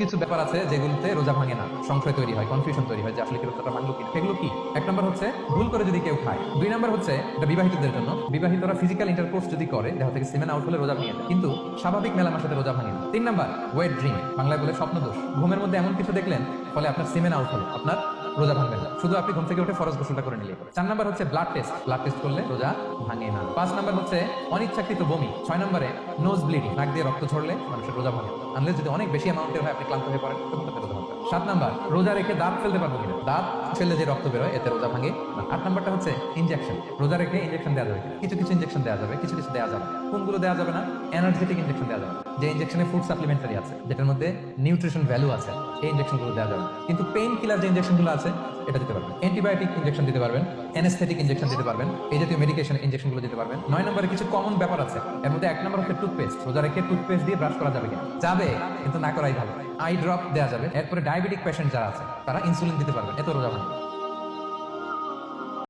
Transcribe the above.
কিছু ব্যাপার আছে যেগুলোতে রোজা ভাঙে না, সংশয় তৈরি হয়, কনফিউশন তৈরি হয় যে আসলে কি রোজাটা ভাঙলো কি। সেগুলো কি? এক নম্বর হচ্ছে ভুল করে যদি কেউ খায়। দুই নম্বর হচ্ছে এটা বিবাহিতদের জন্য, বিবাহিতরা ফিজিক্যাল ইন্টারকোর্স যদি করে, দেহ থেকে সিমেন আউট হলে রোজা ভেঙে যায়, কিন্তু স্বাভাবিক মেলামেশার সাথে রোজা ভাঙে না। তিন নম্বর ওয়েট ড্রিম, বাংলায় বলে স্বপ্ন দোষ। ঘুমের মধ্যে এমন কিছু দেখলেন ফলে আপনার সিমেন আউট হলো, আপনার রোজা ভাঙবে না, শুধু আপনি ঘুম থেকে উঠে ফরজ গোসলটা করে নিলে। চার নম্বর হচ্ছে ব্লাড টেস্ট, ব্লাড টেস্ট করলে রোজা ভাঙে না। পাঁচ নম্বর হচ্ছে অনিচ্ছাকৃত বমি। ছয় নম্বরে নোজ ব্লিডিং, নাক দিয়ে রক্ত ঝরলে মানুষের রোজা ভাঙে, আনলেস যদি অনেক বেশি অ্যামাউন্টের হয়, আপনি ক্লান্ত হয়ে পড়েন, তখন আপনি রোজা ভাঙবেন। সাত নাম্বার রোজা রেখে দাঁত ফেলতে পারবো কিনা, দাঁত ফেললে যে রক্ত বেরোয় এতে রোজা ভাঙে না। আট নাম্বারটা হচ্ছে ইনজেকশন, রোজা রেখে ইনজেকশন দেওয়া যাবে, কিছু কিছু ইনজেকশন দেওয়া যাবে, কিছু কিছু দেওয়া যাবে। কোনগুলো দেওয়া যাবে না? এনার্জেটিক ইনজেকশন দেওয়া যাবে, যে ইনজেকশনে ফুড সাপ্লিমেন্টারি আছে, যেটার মধ্যে নিউট্রিশন ভ্যালু আছে, এই ইনজেকশনগুলো দেওয়া যাবে। কিন্তু পেইন কিলার যে ইনজেকশনগুলো আছে এটা দিতে পারবেন, অ্যান্টিবায়োটিক ইনজেকশন দিতে পারবেন, অ্যানেস্থেটিক ইনজেকশন দিতে পারবেন, এই জাতীয় মেডিকেশন ইনজেকশনগুলো দিতে পারবেন। নয় নম্বরে কিছু কমন ব্যাপার আছে, এর মধ্যে এক নম্বর হচ্ছে টুথপেস্ট, রোজা রেখে টুথপেস্ট দিয়ে ব্রাশ করা যাবে কিনা? যাবে, কিন্তু না করাই ভালো। আই ড্রপ দেওয়া যাবে। এরপরে ডায়াবেটিক পেশেন্ট যারা আছে তারা ইনসুলিন দিতে পারবেন, এত রোজা ভাঙবে।